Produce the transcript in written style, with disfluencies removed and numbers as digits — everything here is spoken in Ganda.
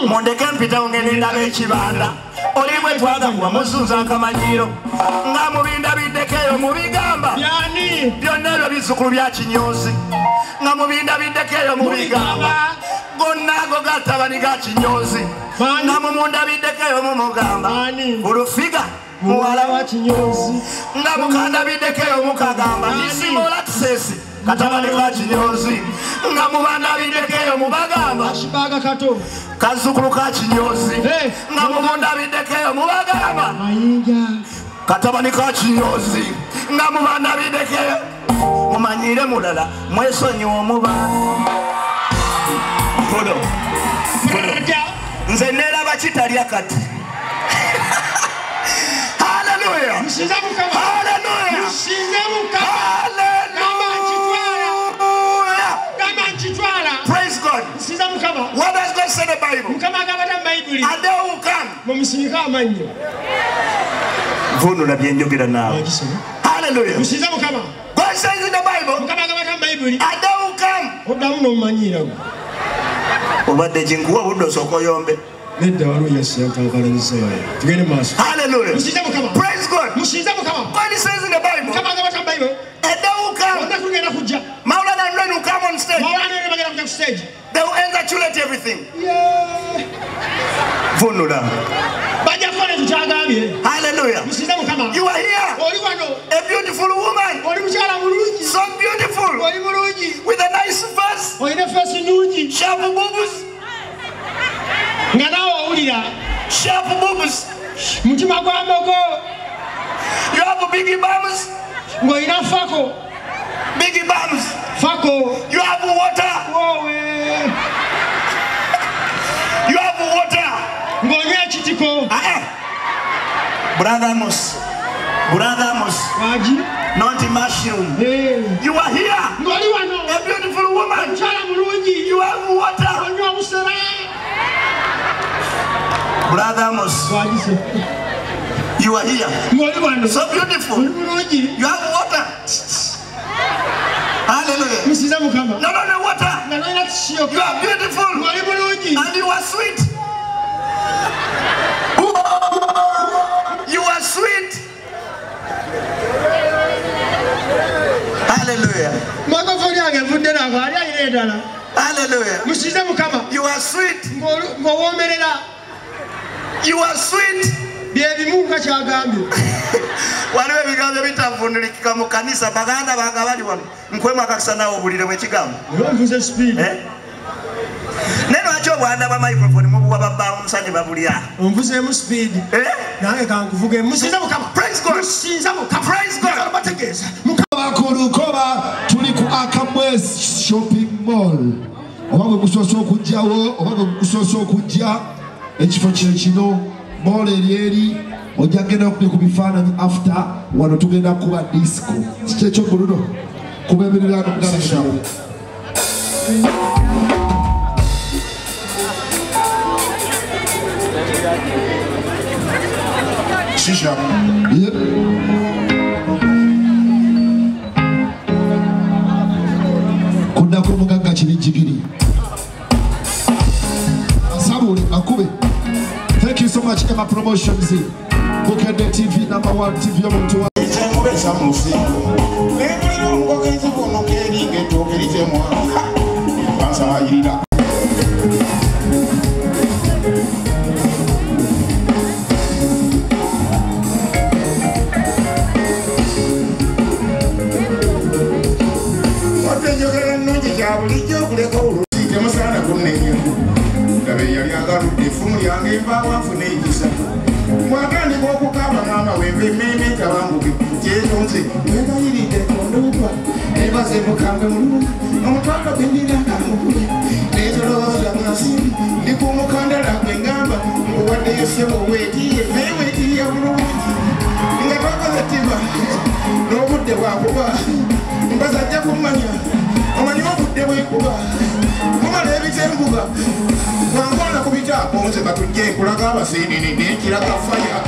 Mondeke mpita ngenda b'ekibanda. Oli bwe twagambwa muzuuza akamanyiiro. Nga mubinda biddekeyo mu bigamba. Byonna ebyo bizzukulu bya Kinyoozi. Nga mubinda biddekeyo mu bigamba. Gonna ago gatabani ga Kinyoozi. Nga mumunda biddekeyo mu mugamba. Ulufiga muwala wa Kinyoozi. Nga mukanda biddekeyo mu kagamba. Isma Olaxes katabani ka Kinyoozi. Nga mubanda biddekeyo mu bagamba. Ashibaga kato. Kazzukulu ka Kinyoozi. Nga mumunda biddekeyo mu bagamba. Katabani ka Kinyoozi. Nga mubanda biddekeyo. Mumanyire mulala mwesonyiwa omubanda. Nze neraba kitalya kati. Hallelujah. Hallelujah. Praise God. What does God say in the Bible? And they will come. Vono na byenjogera nawe. Hallelujah. God says in the Bible. And they will come. Obadde jinkuwa buddo sokoyombe. Hallelujah. Praise God. God says in the Bible. And they will come. Maulana and Ren will come on stage. They will encapsulate everything. Hallelujah. You are here. A beautiful woman. So beautiful. With a nice face. Sharp boobs. Sharp boobs. You have biggie bums. Biggie bums. You have water. You have water. Brother Amos. Not a mushroom. You are here. A beautiful woman. You have water. Brother Amos. You are here. So beautiful. You have water. Hallelujah. No, water. You are beautiful. And you are sweet. You are sweet. Hallelujah. Hallelujah. You are sweet. You are sweet. Waliwe bigambo bitavundulikika mu kanisa baganda bagabali wano nkwema akakisa nawo obulire bwe kigambo. Neno acho bwanda ba microphone mubuwa babba omusanye babulya. Omvuze mu speed. Nange kankuvuge musiza mukama. Praise God. Musiza mukama. Praise God. Bategeza. Mukama kulukoba tuli ku Akamwes shopping mall. Obange kusoso kujjawo, obange kusoso kujja ekifo kino mall eri ojagenda kubifaananyi after wano tugenda kuba disco. Kikyo buluno kubemerera n'okugala. Shisha. Yep. Kunda ko muganga kirijigiri. Asabule akube. Thank you so much Emma Promotions. Book at the TV #1 TV omuntu wa. Echemubesa musigo. Nemuliro ngokezi kono keri getokeri temwa. Bansa ayira. Mwagani boku kaba mama wewe meme tabanguke jetonze wega yiride kondupa ebaze mukambe mulu omutwaka bindira kamukuye netoro wasangasi ndikumukandala kwengamba ngwade yosemo wetiye wetiye bulu ngabaka zatima nobudde bwakuba mbaza jja kumanya omanyi obudde bwekuba mumala ebitembuga wangona kubitaako nze batujje nkulaga abasinini nekiraga faya